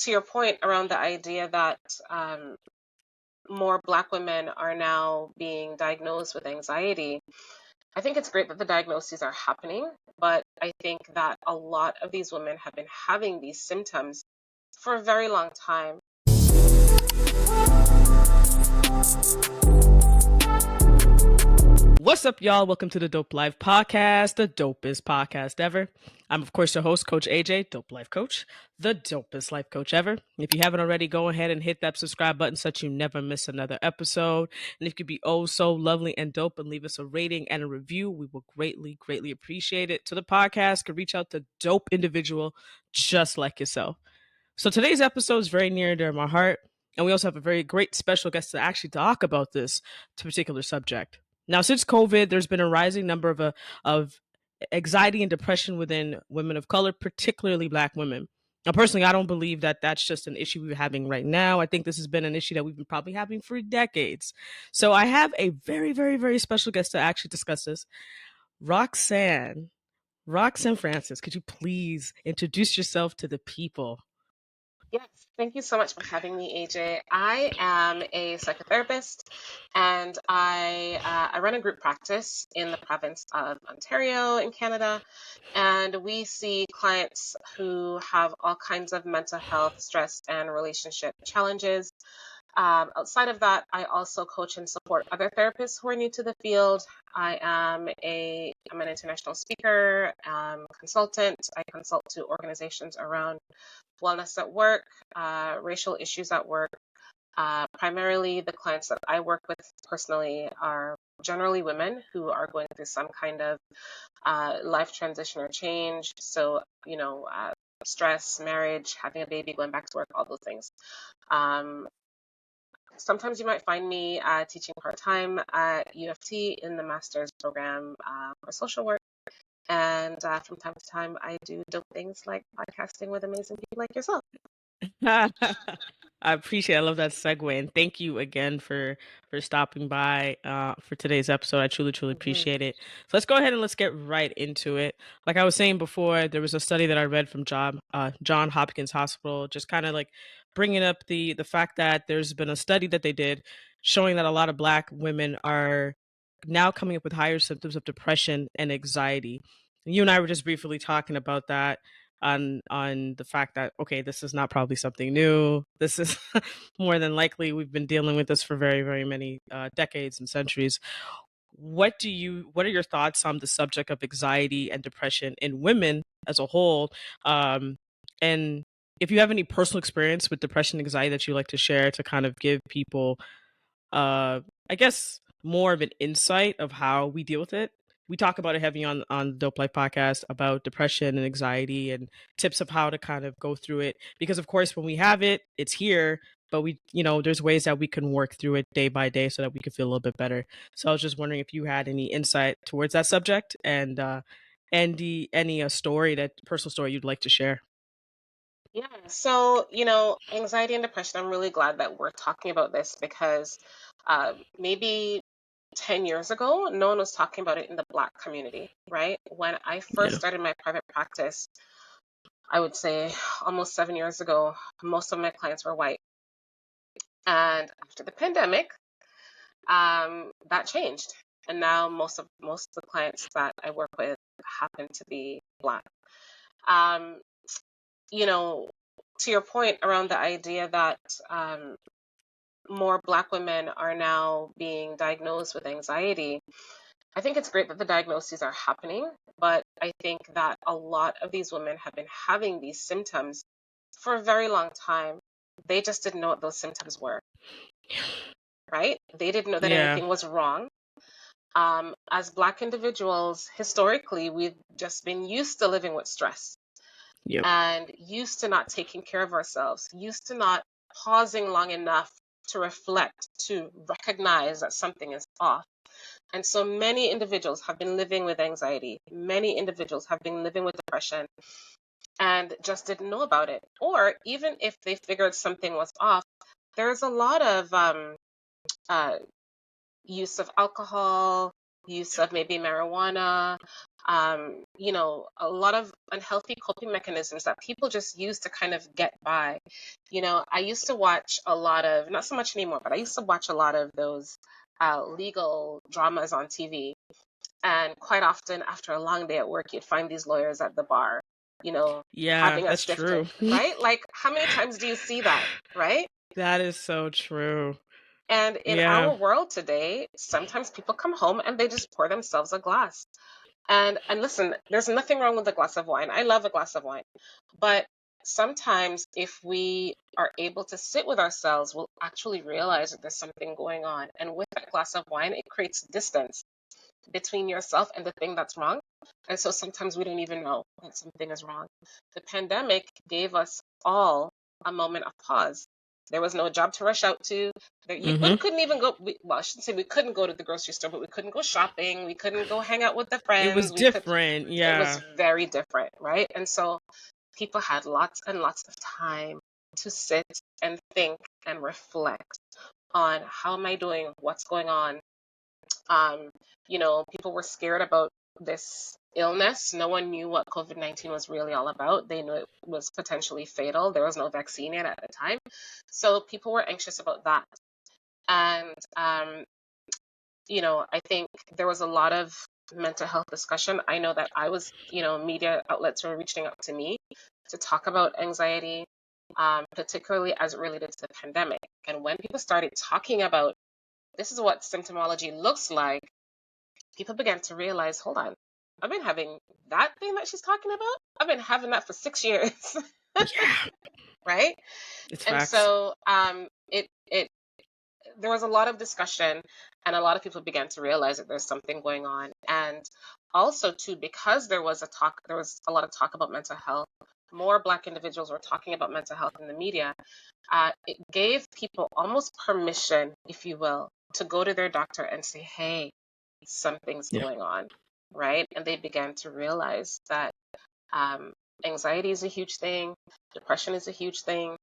to your point around the idea that more Black women are now being diagnosed with anxiety, I think it's great that the diagnoses are happening, but I think that a lot of these women have been having these symptoms for a very long time. What's up, y'all? Welcome to the Dope Life Podcast, the dopest podcast ever. I'm, of course, your host, Coach AJ, Dope Life Coach, the dopest life coach ever. If you haven't already, go ahead and hit that subscribe button so that you never miss another episode. And if you could be oh so lovely and dope and leave us a rating and a review, we will greatly, greatly appreciate it. So the podcast could reach out to dope individual just like yourself. So today's episode is very near and dear to my heart. And we also have a very great special guest to actually talk about this particular subject. Now, since COVID, there's been a rising number of anxiety and depression within women of color, particularly Black women. Now, personally, I don't believe that that's just an issue we're having right now. I think this has been an issue that we've been probably having for decades. So I have a very, very, very special guest to actually discuss this. Roxanne Francis, could you please introduce yourself to the people? Yes, thank you so much for having me, AJ. I am a psychotherapist, and I run a group practice in the province of Ontario in Canada, and we see clients who have all kinds of mental health, stress, and relationship challenges. Outside of that, I also coach and support other therapists who are new to the field. I'm an international speaker, consultant. I consult to organizations around wellness at work, racial issues at work. Primarily, the clients that I work with personally are generally women who are going through some kind of life transition or change. So, stress, marriage, having a baby, going back to work, all those things. Sometimes you might find me teaching part-time at UFT in the master's program for social work. And from time to time, I do dope things like podcasting with amazing people like yourself. I appreciate it. I love that segue. And thank you again for stopping by for today's episode. I truly, truly appreciate it. So let's go ahead and let's get right into it. Like I was saying before, there was a study that I read from John Hopkins Hospital, just kind of like bringing up the fact that there's been a study that they did showing that a lot of Black women are now coming up with higher symptoms of depression and anxiety. You and I were just briefly talking about that on the fact that, okay, this is not probably something new. This is more than likely we've been dealing with this for very, very many decades and centuries. What are your thoughts on the subject of anxiety and depression in women as a whole? And if you have any personal experience with depression and anxiety that you like to share to kind of give people I guess more of an insight of how we deal with it. We talk about it heavy on the Dope Life podcast about depression and anxiety and tips of how to kind of go through it. Because of course, when we have it, it's here, but there's ways that we can work through it day by day so that we can feel a little bit better. So I was just wondering if you had any insight towards that subject and any personal story you'd like to share. Yeah, so, anxiety and depression, I'm really glad that we're talking about this because maybe 10 years ago, no one was talking about it in the Black community, right? When I first started my private practice, I would say almost 7 years ago, most of my clients were white. And after the pandemic, that changed. And now most of the clients that I work with happen to be Black. To your point around the idea that more Black women are now being diagnosed with anxiety, I think it's great that the diagnoses are happening, but I think that a lot of these women have been having these symptoms for a very long time. They just didn't know what those symptoms were, right? They didn't know that anything was wrong. As Black individuals, historically, we've just been used to living with stress. Yep. And used to not taking care of ourselves, used to not pausing long enough to reflect, to recognize that something is off. And so many individuals have been living with anxiety. Many individuals have been living with depression and just didn't know about it. Or even if they figured something was off, there's a lot of use of alcohol, use of maybe marijuana, A lot of unhealthy coping mechanisms that people just use to kind of get by. I used to watch a lot of, not so much anymore, but I used to watch a lot of those legal dramas on TV. And quite often, after a long day at work, you'd find these lawyers at the bar, Yeah, having a that's stiff true. drink, right? Like, how many times do you see that, right? That is so true. And in Yeah. our world today, sometimes people come home and they just pour themselves a glass. And listen, there's nothing wrong with a glass of wine. I love a glass of wine. But sometimes if we are able to sit with ourselves, we'll actually realize that there's something going on. And with that glass of wine, it creates distance between yourself and the thing that's wrong. And so sometimes we don't even know that something is wrong. The pandemic gave us all a moment of pause. There was no job to rush out to. Hmm. Couldn't even go. Well, I shouldn't say we couldn't go to the grocery store, but we couldn't go shopping. We couldn't go hang out with the It was friends. different. It was Yeah. very different, right? And so people had lots and lots of time to sit and think and reflect on how am I doing? What's going on? People were scared about this illness. No one knew what COVID-19 was really all about. They knew it was potentially fatal. There was no vaccine yet at the time. So people were anxious about that. And, I think there was a lot of mental health discussion. I know that media outlets were reaching out to me to talk about anxiety, particularly as it related to the pandemic. And when people started talking about this is what symptomology looks like, people began to realize, hold on, I've been having that thing that she's talking about. I've been having that for 6 years, Yeah. right? It's And facts. so it there was a lot of discussion, and a lot of people began to realize that there's something going on. And also too, because there was a lot of talk about mental health. More Black individuals were talking about mental health in the media. It gave people almost permission, if you will, to go to their doctor and say, hey, something's Yeah. going on, right? And they began to realize that anxiety is a huge thing, depression is a huge thing.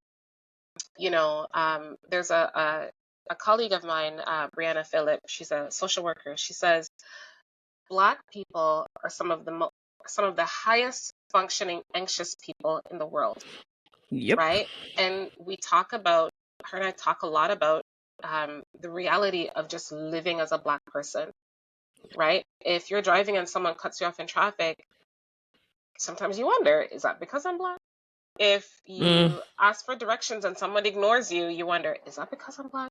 There's a colleague of mine, Brianna Phillip. She's a social worker. She says Black people are some of the highest functioning anxious people in the world, Yep. right? And her and I talk a lot about the reality of just living as a Black person, right? If you're driving and someone cuts you off in traffic, sometimes you wonder, is that because I'm Black? If Mm. you ask for directions and someone ignores you, you wonder, is that because I'm Black?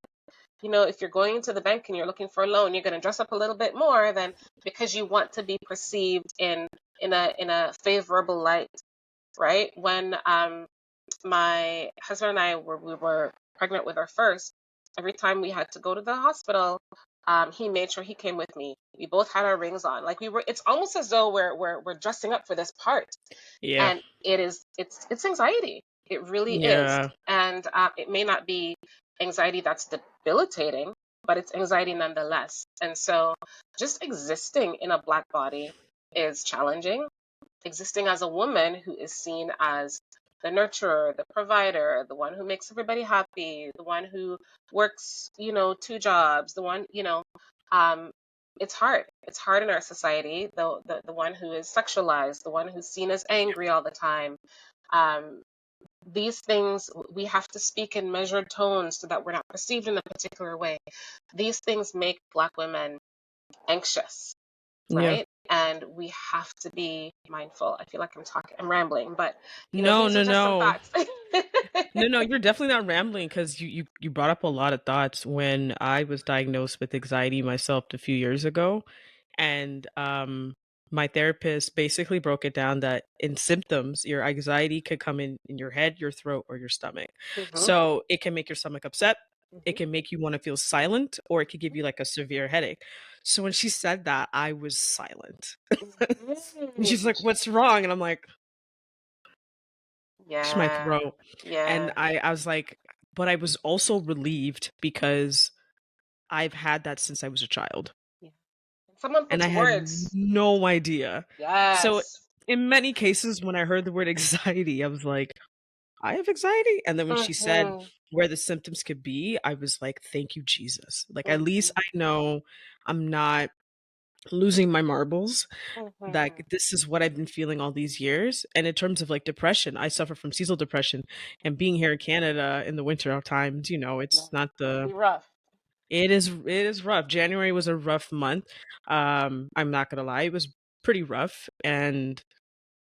If you're going to the bank and you're looking for a loan, you're going to dress up a little bit more than because you want to be perceived in a favorable light, right? When my husband and I we were pregnant with our first, every time we had to go to the hospital, he made sure he came with me. We both had our rings on, like we were. It's almost as though we're dressing up for this part, Yeah. and it's anxiety. It really is, Yeah. and it may not be anxiety that's debilitating, but it's anxiety nonetheless. And so, just existing in a Black body is challenging. Existing as a woman who is seen as the nurturer, the provider, the one who makes everybody happy, the one who works, two jobs, the one, um, it's hard. It's hard in our society. The one who is sexualized, the one who's seen as angry all the time. Um, these things we have to speak in measured tones so that we're not perceived in a particular way. These things make Black women anxious, Yeah. right? And we have to be mindful. I feel like I'm rambling, but No, these are no, just some no. thoughts. No, no, you're definitely not rambling because you brought up a lot of thoughts when I was diagnosed with anxiety myself a few years ago. And my therapist basically broke it down that in symptoms, your anxiety could come in your head, your throat, or your stomach. Mhm, So it can make your stomach upset. It mhm, can make you want to feel silent, or it could give you like a severe headache. So when she said that, I was silent. And she's mhm. like, "What's wrong?" And I'm like, "To my Yeah, throat." And yeah, I was like, but I was also relieved because I've had that since I was a child. yeah. Someone And puts I had words. no idea. So Yes. in many cases, when I heard the word anxiety, I was like, I have anxiety. And then when she said Mhm, where the symptoms could be, I was like, thank you, Jesus. Like, at least mhm. I know I'm not losing my marbles. Mm-hmm. Like this is what I've been feeling all these years. And in terms of like depression, I suffer from seasonal depression. And being here in Canada in the winter times, Yeah, it's not it can the be rough. it is rough. January was a rough month. I'm not gonna lie, it was pretty rough. And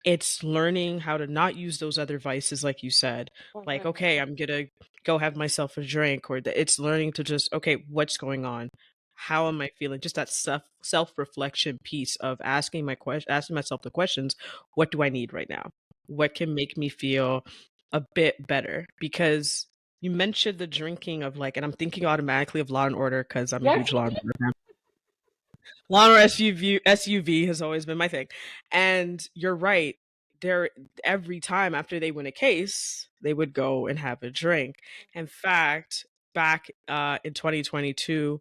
it's learning how to not use those other vices, like you said. Like, Mm-hmm. okay, I'm gonna go have myself a drink, or it's learning to just, okay, what's going on? How am I feeling? Just that self reflection piece of asking myself the questions. What do I need right now? What can make me feel a bit better? Because you mentioned the drinking of like, and I'm thinking automatically of Law and Order because I'm a Yes. huge Law and Order fan. Lawn or SUV has always been my thing. And you're right. There every time after they win a case, they would go and have a drink. In fact, back in 2022,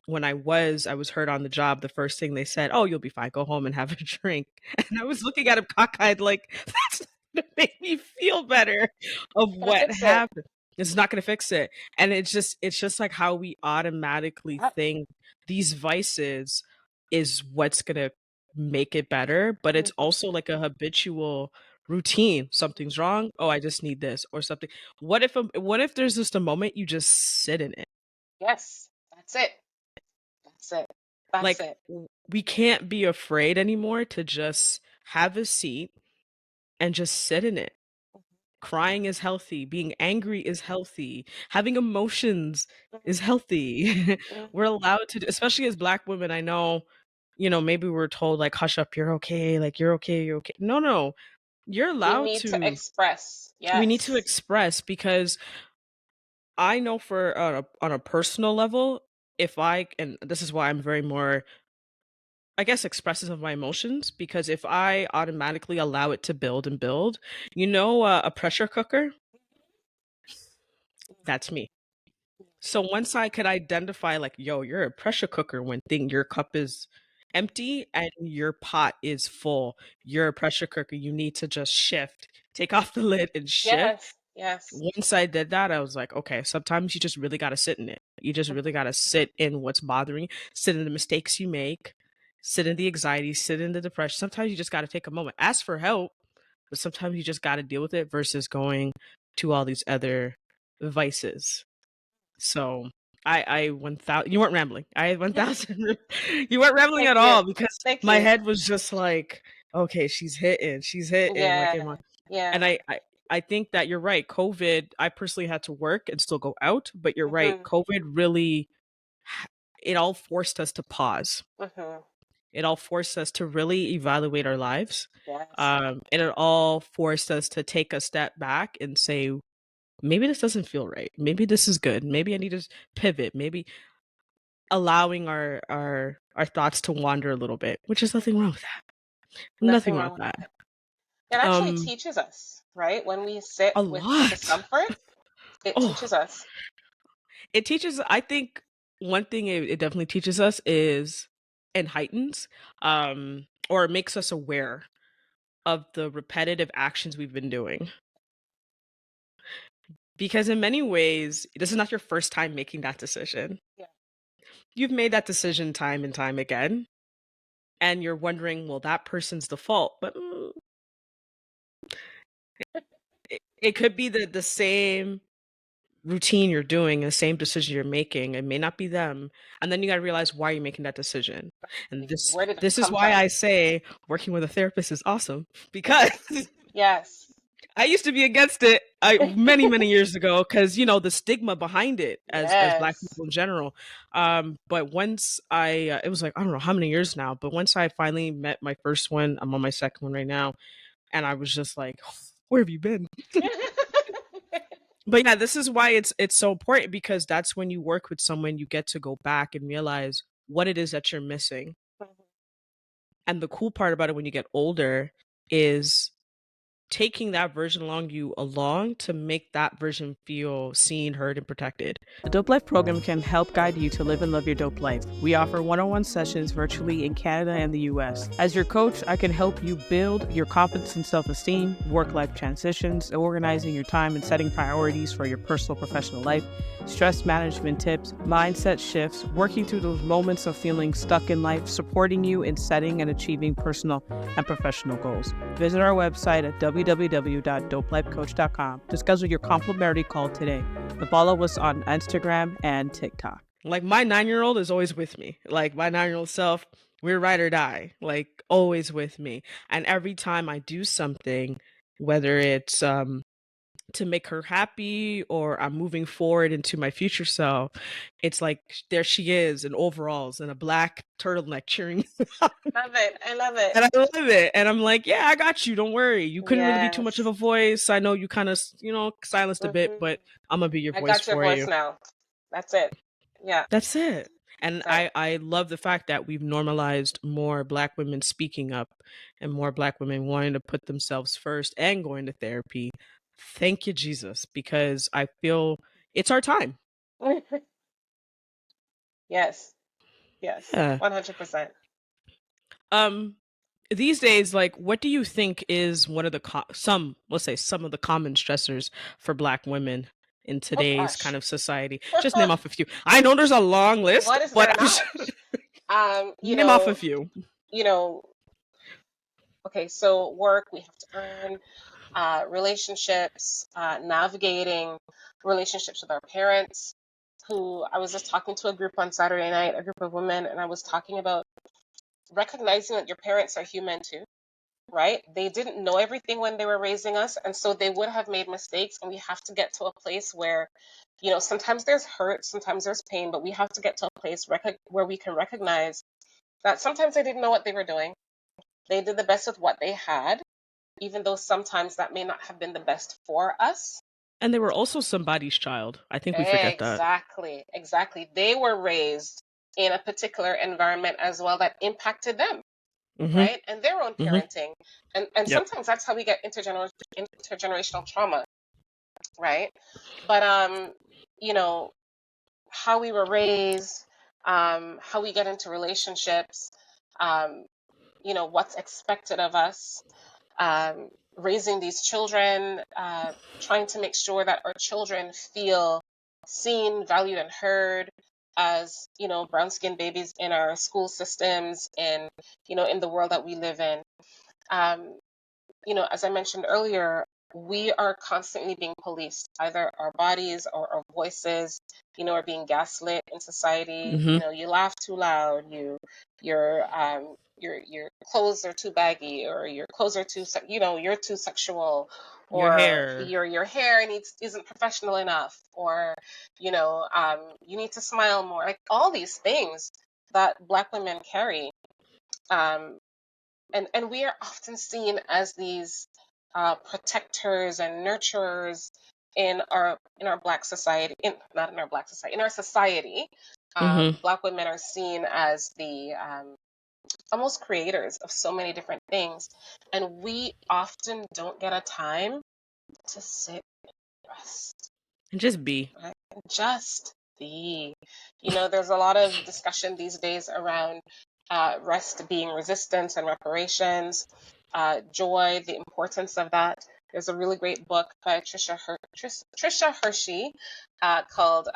when I was hurt on the job, the first thing they said, "Oh, you'll be fine. Go home and have a drink." And I was looking at him cockeyed, like that's not gonna make me feel better of Gonna what fix it. happened. It's not gonna fix it. And it's just like how we automatically Yep. think these vices is what's gonna make it better, but it's Mm-hmm. also like a habitual routine. Something's wrong. Oh, I just need this or something. What if there's just a moment you just sit in it? Yes. That's it. That's it. That's Like it. we can't be afraid anymore to just have a seat and just sit in it. Crying is healthy, being angry is healthy, having emotions is healthy. We're Mm-hmm. allowed to, especially as Black women. I know, maybe we're told like, hush up, you're okay, like you're okay, you're okay. No, no, you're We allowed need to to. express. We need to Yes. express because I know for on a personal level, if and this is why I'm very more, I guess, expressive of my emotions, because if I automatically allow it to build and build, a pressure cooker, that's me. So once I could identify, like, yo, you're a pressure cooker when your cup is empty and your pot is full. You're a pressure cooker. You need to just shift, take off the lid and shift. Yes. Yes. Once I did that, I was like, okay, sometimes you just really got to sit in it. You just really got to sit in what's bothering you, sit in the mistakes you make, sit in the anxiety, sit in the depression. Sometimes you just got to take a moment, ask for help, but sometimes you just got to deal with it versus going to all these other vices. So I 1,000. You weren't rambling. I 1,000. You weren't rambling Thank at you. all because Thank my you. head was just like, okay, she's hitting like in my. Yeah. Yeah. And I think that you're right. COVID, I personally had to work and still go out, but you're right. Mm-hmm. COVID really, it all forced us to pause. Mm-hmm. It all forced us to really evaluate our lives. Yes. And it all forced us to take a step back and say, maybe this doesn't feel right. Maybe this is good. Maybe I need to pivot. Maybe allowing our thoughts to wander a little bit, which is nothing wrong with that. Nothing Nothing wrong wrong with with that. it. It actually Um, teaches us, right? When we sit a with lot. discomfort, it Oh, teaches us. it teaches. I think one thing it definitely teaches us is and heightens, or makes us aware of the repetitive actions we've been doing. Because in many ways, this is not your first time making that decision. Yeah. You've made that decision time and time again, and you're wondering, well, that person's the fault, but it could be the same routine you're doing, the same decision you're making. It may not be them, and then you got to realize why you're making that decision. And Like, this where did it this is come why from? I say working with a therapist is awesome, because Yes. I used to be against it many years ago because the stigma behind it as Black Yes. people in general. But once it was like, I don't know how many years now, but once I finally met my first one, I'm on my second one right now, and I was just like, where have you been? But yeah, this is why it's so important, because that's when you work with someone, you get to go back and realize what it is that you're missing. And the cool part about it when you get older is taking that version along to make that version feel seen, heard, and protected. The Dope Life program can help guide you to live and love your dope life. We offer one-on-one sessions virtually in Canada and the US. As your coach, I can help you build your confidence and self-esteem, work-life transitions, organizing your time and setting priorities for your personal professional life, stress management tips, mindset shifts, working through those moments of feeling stuck in life, supporting you in setting and achieving personal and professional goals. Visit our website at www.dopelifecoach.com to schedule your complimentary call today. And follow us on Instagram and TikTok. Like, my 9-year-old is always with me. Like, my 9-year-old self, we're ride or die, like, always with me. And every time I do something, whether it's to make her happy or I'm moving forward into my future self, it's like there she is in overalls and a black turtleneck cheering. Love it. I love it. And I love it. And I'm like, yeah, I got you. Don't worry. You couldn't really be too much of a voice. I know you kind of, silenced a bit, but I'm going to be your I voice got your for voice you. now. That's it. Yeah. That's it. And Right. I love the fact that we've normalized more Black women speaking up and more Black women wanting to put themselves first and going to therapy. Thank you, Jesus, because I feel it's our time. Yes. Yes. Yeah. 100%. These days, like, what do you think is one of the some of the common stressors for Black women in today's kind of society? Just name off a few. I know there's a long list, What is but there not? name off a few. Okay, so work, we have to earn, relationships, navigating relationships with our parents, who I was just talking to a group on Saturday night, a group of women, and I was talking about recognizing that your parents are human too, right? They didn't know everything when they were raising us, and so they would have made mistakes, and we have to get to a place where, sometimes there's hurt, sometimes there's pain, but we have to get to a place where we can recognize that sometimes they didn't know what they were doing. They did the best with what they had, even though sometimes that may not have been the best for us. And they were also somebody's child. I think we forget that. Exactly. They were raised in a particular environment as well that impacted them, right? And their own parenting. And sometimes that's how we get intergenerational trauma, right? But how we were raised, how we get into relationships, what's expected of us, raising these children, trying to make sure that our children feel seen, valued, and heard as, brown-skinned babies in our school systems and, in the world that we live in. As I mentioned earlier, we are constantly being policed, either our bodies or our voices, are being gaslit in society. You laugh too loud, your clothes are too baggy, or your clothes are too, you're too sexual, or your hair isn't professional enough, or you need to smile more. Like all these things that Black women carry, and we are often seen as these protectors and nurturers in our Black society. Not in our Black society, in our society. Black women are seen as the almost creators of so many different things, and we often don't get a time to sit and rest and just be. Right? Just be. There's a lot of discussion these days around rest being resistance and reparations, joy, the importance of that. There's a really great book by Trisha Hershey called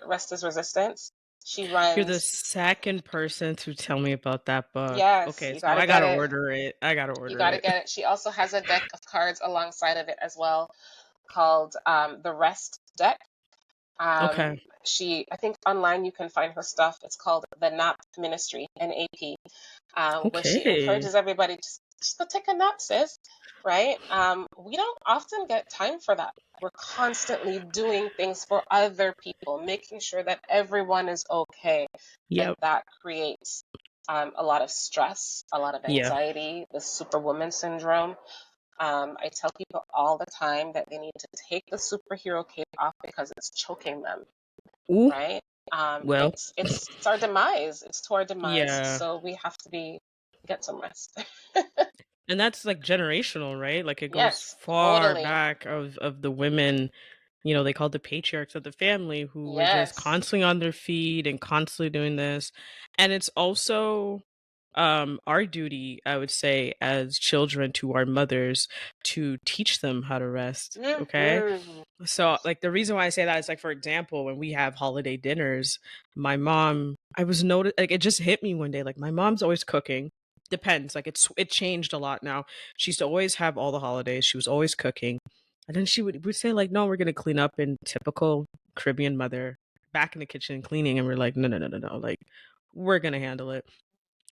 Rest is Resistance. She runs. You're the second person to tell me about that book. Yes, okay, so I gotta order it. You gotta get it. She also has a deck of cards alongside of it as well, called the Rest deck. Okay. I think online you can find her stuff. It's called the Nap Ministry, NAP, where she encourages everybody just to take a nap, sis. Right? We don't often get time for that. We're constantly doing things for other people, making sure that everyone is okay. Yep. And that creates a lot of stress, a lot of anxiety, the superwoman syndrome. I tell people all the time that they need to take the superhero cape off because it's choking them. Ooh. Right? Well, it's our demise. It's to our demise. Yeah. So we have to get some rest. And that's like generational, right? Like it goes Yes, far totally. back of the women, you know, they called the patriarchs of the family who were just Yes. constantly on their feet and constantly doing this. And it's also our duty, I would say, as children to our mothers to teach them how to rest. Okay. Hmm. So like the reason why I say that is like, for example, when we have holiday dinners, my mom, I was noticed like it just hit me one day. Like my mom's always cooking. Depends. Like it changed a lot now. She used to always have all the holidays. She was always cooking. And then she would say, like, no, we're gonna clean up in typical Caribbean mother, back in the kitchen cleaning, and we're like, no, no, no, no, no. Like, we're gonna handle it.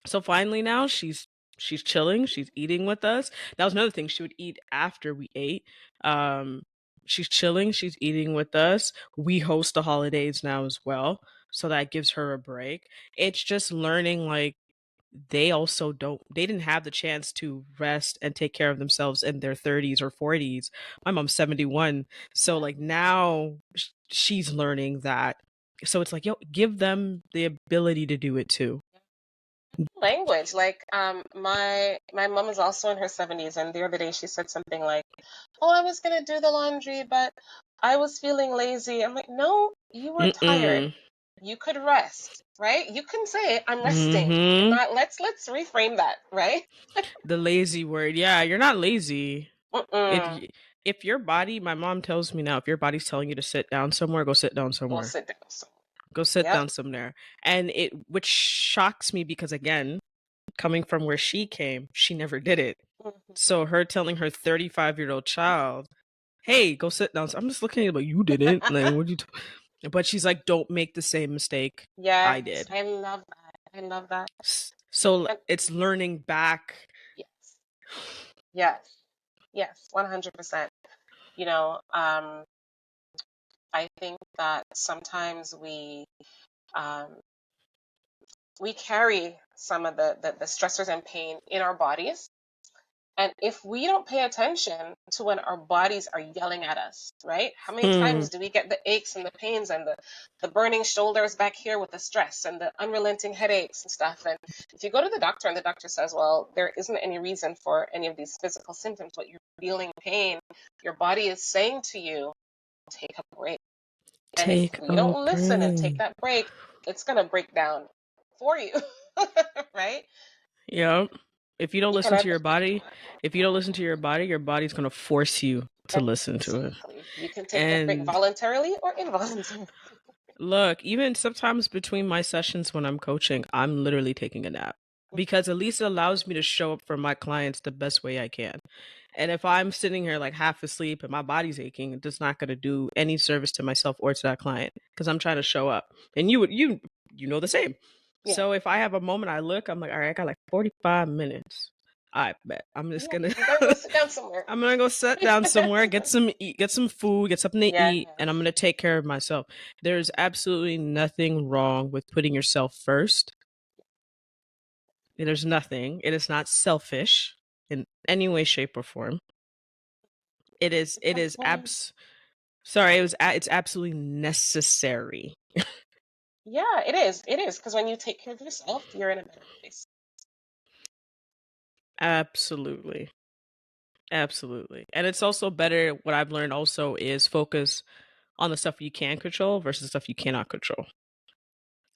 So finally now she's chilling, she's eating with us. That was another thing. She would eat after we ate. Um she's chilling, she's eating with us. We host the holidays now as well. So that gives her a break. It's just learning like they didn't have the chance to rest and take care of themselves in their 30s or 40s. My mom's 71. So Yeah. like now she's learning that. So it's like, yo, give them the ability to do it too. Language. Like, my mom is also in her 70s, and the other day she said something like, "Oh, I was gonna do the laundry, but I was feeling lazy." I'm like, "No, you were tired. Mm-mm. You could rest, right? You can say, 'I'm resting.' You're Mm-hmm. not. Let's reframe that, right?" The lazy word. Yeah, you're not lazy. Mm-mm. It if your body, my mom tells me now, if your body's telling you to sit down somewhere, go sit down Go somewhere. sit down. So, Go sit yep. down somewhere. And it which shocks me because again, coming from where she came, she never did it. Mhm. So her telling her 35-year-old child, "Hey, go sit down." So I'm just looking at it like you didn't. Like what you but she's like, "Don't make the same mistake I Yes, did." I love that. I love that. So And it's learning back. yes, yes, yes, 100%. You know, I think that sometimes um, we carry some of the stressors and pain in our bodies. And if we don't pay attention to when our bodies are yelling at us, right? How many Hmm. times do we get the aches and the pains and the burning shoulders back here with the stress and the unrelenting headaches and stuff? And if you go to the doctor and the doctor says, well, there isn't any reason for any of these physical symptoms, but you're feeling pain, your body is saying to you, take a break. And if Take we a don't listen and take break. that break, it's going to break down for you, right? Yep. If you don't You can listen to either, your body, if you don't listen to your body's gonna force you to listen to it. exactly. You can take that break And voluntarily or involuntarily. look, even sometimes between my sessions when I'm coaching, I'm literally taking a nap because at least it allows me to show up for my clients the best way I can. And if I'm sitting here like half asleep and my body's aching, it's not going to do any service to myself or to that client because I'm trying to show up. And you know the same. Yeah. So if I have a moment, I look, I'm like, all right, I got like 45 minutes. I bet I'm just Yeah. gonna You gotta go sit down somewhere. I'm gonna go sit down somewhere, get some food, get something to Yes. eat, and I'm gonna take care of myself. There's absolutely nothing wrong with putting yourself first. There's nothing. It is not selfish in any way, shape, or form. It is sorry, it's absolutely necessary. Yeah, it is. It is. Because when you take care of yourself, you're in a better place. Absolutely. Absolutely. And it's also better what I've learned also is focus on the stuff you can control versus stuff you cannot control.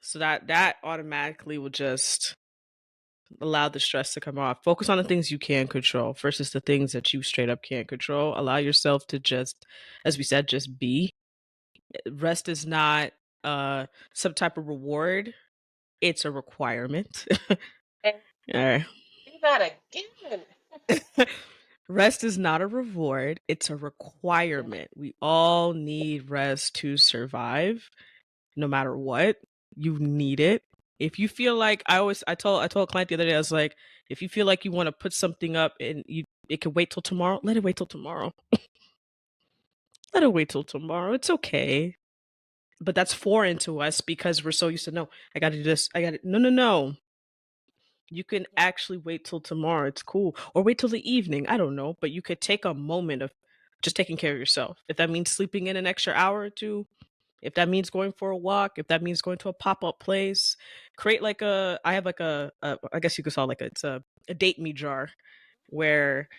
So that automatically will just allow the stress to come off. Focus on the things you can control versus the things that you straight up can't control. Allow yourself to just, as we said, just be. Rest is not some type of reward. It's a requirement. And All right. do that again. Rest is not a reward, it's a Yeah. requirement. We all need rest to survive, no matter what. You need it. If you feel like I told a client the other day, I was like, if you feel like you want to put something up and you it can wait till tomorrow, let it wait till tomorrow. Let it wait till tomorrow. It's okay. But that's foreign to us because we're so used to no, I gotta do this. I gotta no no no. You can Yeah. actually wait till tomorrow. It's cool. Or wait till the evening. I don't know. But you could take a moment of just taking care of yourself. If that means sleeping in an extra hour or two, if that means going for a walk, if that means going to a pop-up place, create like I have like I guess you could call it like it's a date me jar. where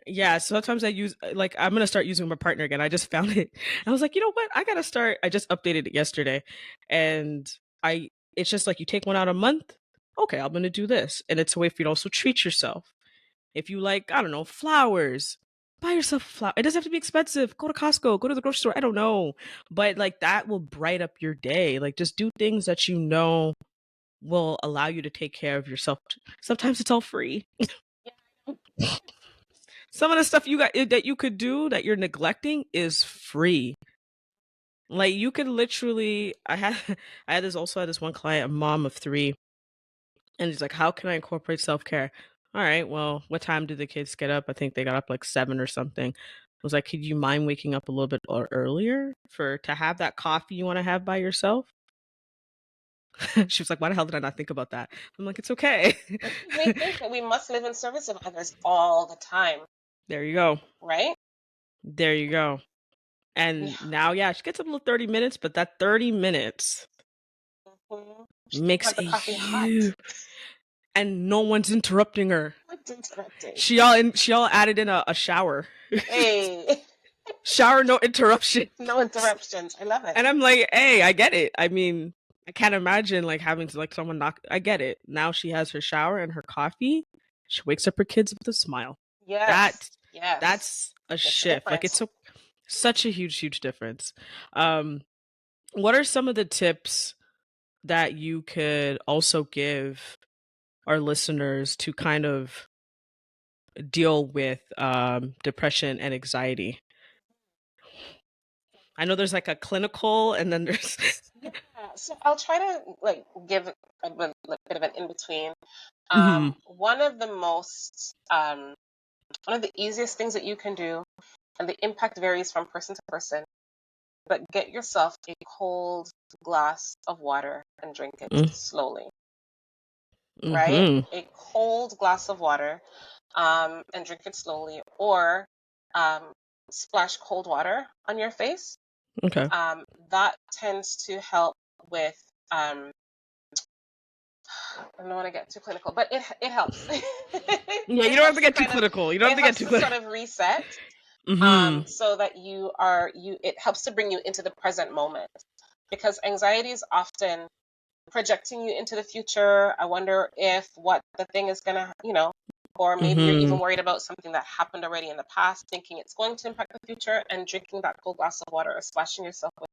yeah, sometimes I use like I'm gonna start using my partner again. I just found it. I was like, you know what? I gotta start. I just updated it yesterday, and I it's just like you take one out a month. Okay, I'm gonna do this, and it's a way for you to also treat yourself. If you like, I don't know, flowers, buy yourself a flower. It doesn't have to be expensive. Go to Costco, go to the grocery store. I don't know, but like that will bright up your day. Like just do things that you know will allow you to take care of yourself. Sometimes it's all free. Some of the stuff you got that you could do that you're neglecting is free. Like you could literally I had I had this one client, a mom of 3, and he's like, how can I incorporate self-care? All right, well, what time did the kids get up? I think they got up like 7 or something. I was like, could you mind waking up a little bit earlier for to have that coffee you want to have by yourself? She was like, why the hell did I not think about that? I'm like, it's okay. We think that we must live in service of others all the time, There you go. right? There you go. Yeah. And now, yeah, she gets up a little 30 minutes, but that 30 minutes She can makes have the a coffee hot. huge, and no one's interrupting her. What's interrupting? She all added in a shower. Hey, Shower, no interruption. no interruptions. I love it. And I'm like, hey, I get it. I mean, I can't imagine like having to like someone knock. I get it. Now she has her shower and her coffee. She wakes up her kids with a smile. Yes, That yes. that's a Makes a shift. Like difference. it's such a huge difference. Um, what are some of the tips that you could also give our listeners to kind of deal with depression and anxiety? I know there's like a clinical and then there's Yeah. So I'll try to like give a bit of an in between. Mhm. One of the most one of the easiest things that you can do, and the impact varies from person to person, but get yourself a cold glass of water and drink it Mm, slowly, right? mhm. A cold glass of water, and drink it slowly, or um, splash cold water on your face. Okay. That tends to help with. I don't want to get too clinical, but it helps. Yeah, you It don't have helps to to get too kind of clinical. You don't have it to get helps too to sort clinical. of reset, Mhm. so that you it helps to bring you into the present moment, because anxiety is often projecting you into the future. I wonder if what the thing is gonna, or maybe you're even Mhm. worried about something that happened already in the past, thinking it's going to impact the future, and drinking that cold glass of water or splashing yourself with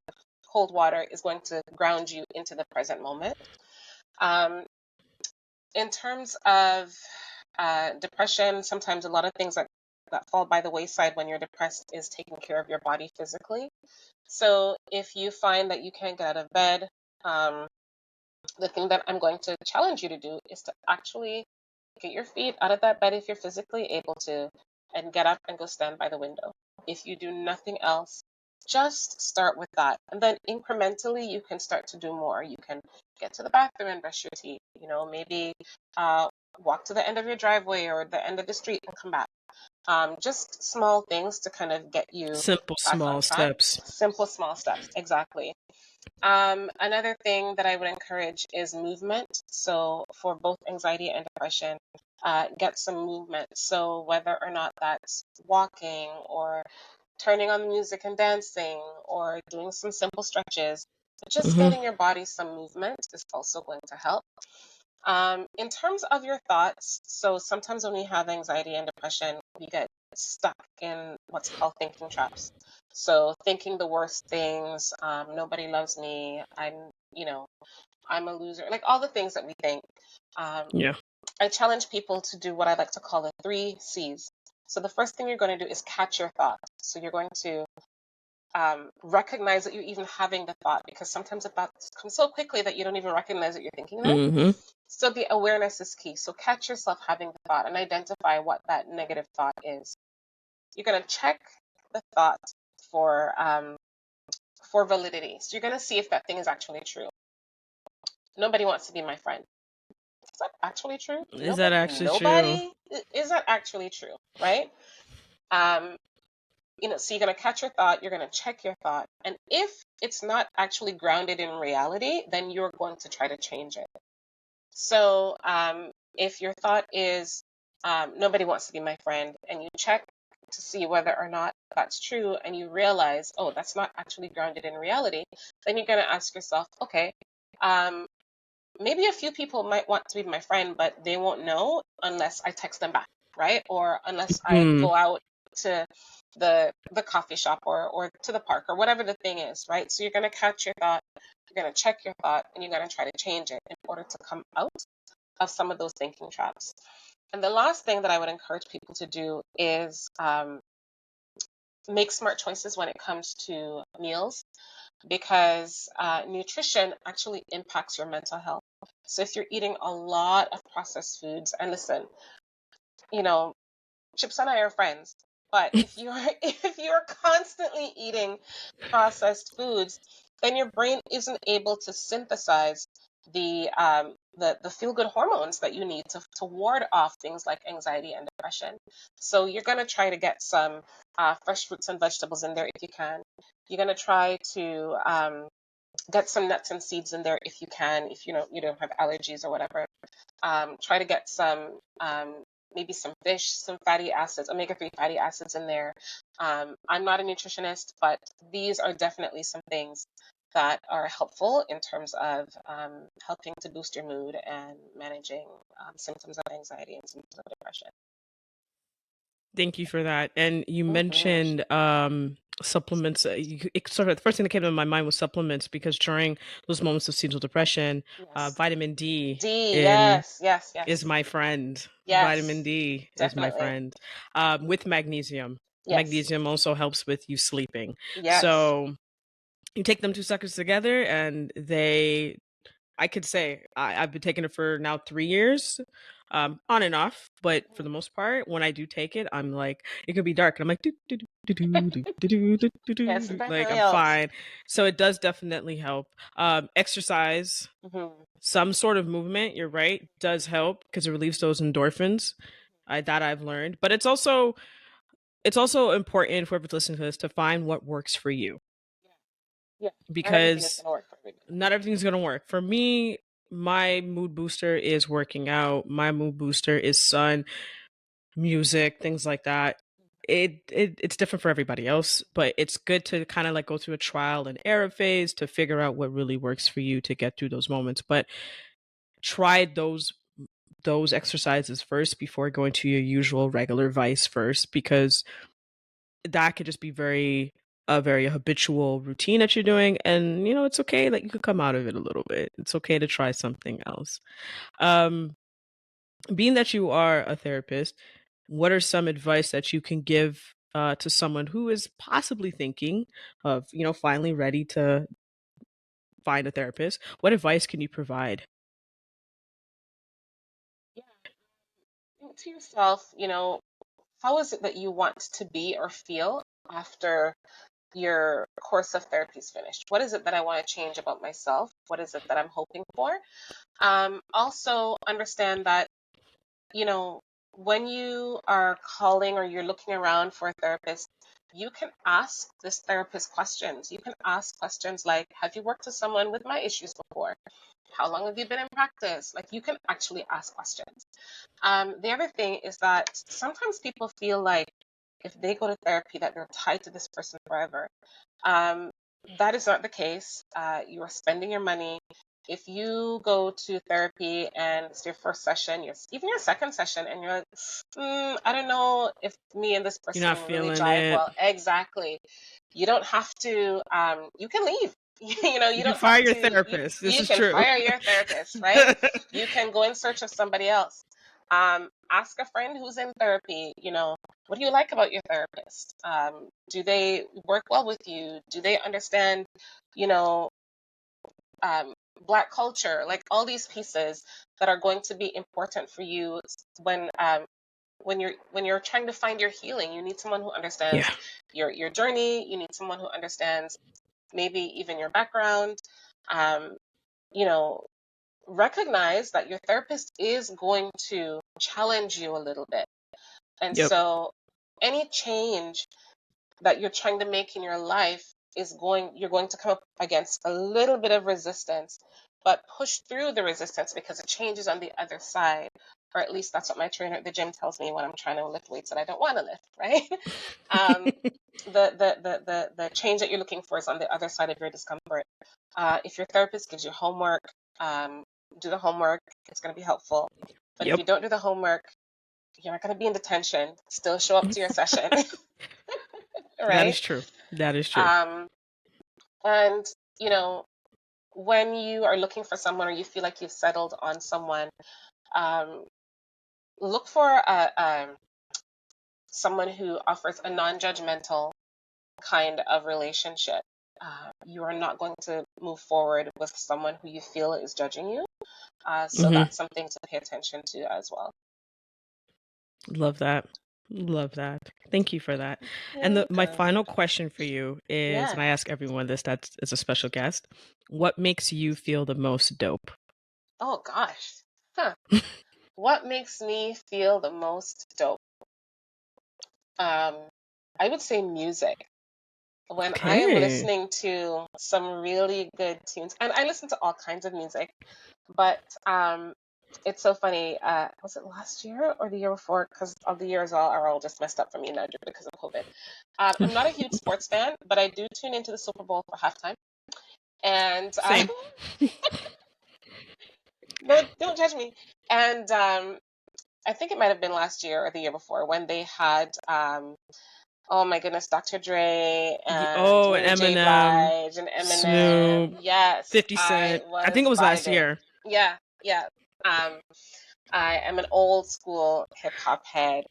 cold water is going to ground you into the present moment. Um, in terms of depression, sometimes a lot of things that fall by the wayside when you're depressed is taking care of your body physically. So if you find that you can't get out of bed, um, the thing that I'm going to challenge you to do is to actually get your feet out of that bed if you're physically able to, and get up and go stand by the window. If you do nothing else, just start with that. And then incrementally, you can start to do more. You can get to the bathroom and brush your teeth, maybe uh, walk to the end of your driveway or the end of the street and come back. Just small things to kind of get you Simple back on small track. steps. Simple, small steps. Exactly. Another thing that I would encourage is movement. So for both anxiety and depression, get some movement. So whether or not that's walking or turning on the music and dancing or doing some simple stretches, just Mhm. getting your body some movement is also going to help. In terms of your thoughts, so sometimes when we have anxiety and depression, we get stuck in what's called thinking traps. So thinking the worst things, nobody loves me, I'm a loser, like all the things that we think. Um, Yeah. I challenge people to do what I like to call the 3 C's. So the first thing you're going to do is catch your thought. So you're going to recognize that you're even having the thought, because sometimes the thoughts come so quickly that you don't even recognize that you're thinking them. Mhm. So the awareness is key. So catch yourself having the thought and identify what that negative thought is. You're going to check the thought for validity. So you're going to see if that thing is actually true. Nobody wants to be my friend. Is that actually true? Is that Nobody, actually true? nobody. Is that actually true? Right? Um, so you're going to catch your thought. You're going to check your thought, and if it's not actually grounded in reality, then you're going to try to change it. So if your thought is, nobody wants to be my friend, and you check to see whether or not that's true, and you realize, oh, that's not actually grounded in reality, then you're going to ask yourself, okay, um, maybe a few people might want to be my friend, but they won't know unless I text them back, right? Or unless I go out to the coffee shop or to the park or whatever the thing is, right? So you're going to catch your thought, you're going to check your thought, and you're going to try to change it in order to come out of some of those thinking traps. And the last thing that I would encourage people to do is make smart choices when it comes to meals, because nutrition actually impacts your mental health. So if you're eating a lot of processed foods, and listen, you know, Chips and I are friends, but if you're if you're constantly eating processed foods, then your brain isn't able to synthesize the feel good hormones that you need to ward off things like anxiety and depression. So you're gonna try to get some fresh fruits and vegetables in there if you can. You're gonna try to get some nuts and seeds in there if you can, if you don't have allergies or whatever. Try to get some maybe some fish, some fatty acids, omega-3 fatty acids in there. I'm not a nutritionist, but these are definitely some things that are helpful in terms of helping to boost your mood and managing symptoms of anxiety and symptoms of depression. Thank you for that. And you Mm-hmm. mentioned supplements. Sort of the first thing that came to my mind was supplements, because during those moments of seasonal depression, Yes. vitamin D D, in yes, yes, is yes, my friend. Vitamin yes, D is my definitely. friend. With magnesium. Yes, Magnesium also helps with you sleeping. yes. So you take them two suckers together, and I could say I've been taking it for now 3 years, on and off. But for the most part, when I do take it, I'm like, it could be dark, and I'm like, Yes, like definitely I'm helps. fine. So it does definitely help. Exercise, Mm-hmm. some sort of movement. You're right, does help because it relieves those endorphins. That I've learned, but it's also important for whoever's listening to this to find what works for you, Yeah, not everything is because going to work for everybody. not everything's gonna work. For me, my mood booster is working out. My mood booster is sun, music, things like that. It's different for everybody else, but it's good to kind of like go through a trial and error phase to figure out what really works for you to get through those moments. But try those exercises first before going to your usual regular vice first, because that could just be a very habitual routine that you're doing, and it's okay that you could come out of it a little bit. It's okay to try something else. um Being that you are a therapist, what are some advice that you can give to someone who is possibly thinking of finally ready to find a therapist? What advice can you provide? Yeah, think to yourself, how is it that you want to be or feel after your course of therapy is finished? What is it that I want to change about myself? What is it that I'm hoping for? Also, understand that, you know, when you are calling or you're looking around for a therapist, you can ask this therapist questions. You can ask questions like, have you worked with someone with my issues before? How long have you been in practice? Like, you can actually ask questions. The other thing is that sometimes people feel like if they go to therapy that they're tied to this person forever. Um, that is not the case. You are spending your money. If you go to therapy and it's your first session, even your second session, and you're like, I don't know if me and this You're person not really feeling jive it. well. Exactly. You don't have to. You can leave. You You can don't have fire your to. therapist. This You is can true. fire your therapist, right? You can go in search of somebody else. Ask a friend who's in therapy. What do you like about your therapist? Do they work well with you? Do they understand, you know, um, Black culture? Like all these pieces that are going to be important for you when you're trying to find your healing. You need someone who understands Yeah. your journey. You need someone who understands maybe even your background. Um, you know, recognize that your therapist is going to challenge you a little bit. And Yep. so any change that you're trying to make in your life you're going to come up against a little bit of resistance, but push through the resistance because the change is on the other side. or at least that's what my trainer at the gym tells me when I'm trying to lift weights that I don't want to lift, right? um, the change that you're looking for is on the other side of your discomfort. If your therapist gives you homework, do the homework. It's going to be helpful. But if you don't do the homework, you're not going to be in detention. Still show up to your session. Right? That is true. That is true. And, you know, when you are looking for someone or you feel like you've settled on someone, look for someone who offers a non-judgmental kind of relationship. You are not going to move forward with someone who you feel is judging you. So that's something to pay attention to as well. Love that. Love that. Thank you for that. And my final question for you is, and I ask everyone this that is a special guest, what makes you feel the most dope? Oh, gosh. What makes me feel the most dope? I would say music. When I am listening to some really good tunes, and I listen to all kinds of music, but it's so funny. Was it last year or the year before? Because all the years are all just messed up for me now because of COVID. I'm not a huge sports fan, but I do tune into the Super Bowl for halftime. And Same. No, don't judge me. And I think it might have been last year or the year before when they had oh my goodness, Dr. Dre and Mary J. Blige and Eminem. Snoop, Yes, 50 Cent. I think it was last year. Yeah. I am an old school hip hop head,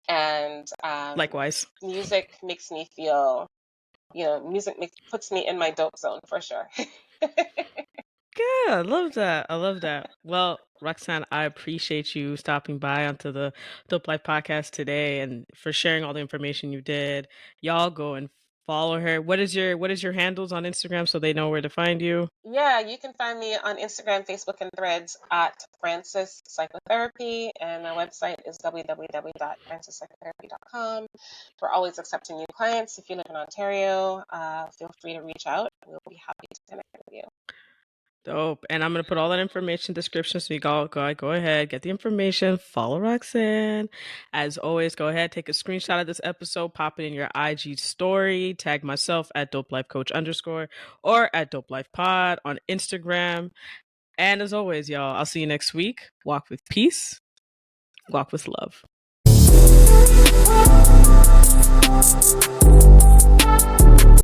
and likewise, music makes me feel, music puts me in my dope zone for sure. Good. I love that. I love that. Well, Roxanne, I appreciate you stopping by onto the Dope Life podcast today and for sharing all the information you did. Y'all go and follow her. What is your handles on Instagram so they know where to find you? Yeah, you can find me on Instagram, Facebook, and Threads at Francis Psychotherapy, and my website is www.francispsychotherapy.com. We're always accepting new clients. If you live in Ontario, feel free to reach out. We'll be happy to connect with you. Dope. And I'm going to put all that information in the description. So you go ahead, get the information, follow Roxanne. As always, go ahead, take a screenshot of this episode, pop it in your IG story, tag myself at @DopeLifeCoach_ or at DopeLifePod on Instagram. And as always, y'all, I'll see you next week. Walk with peace, walk with love.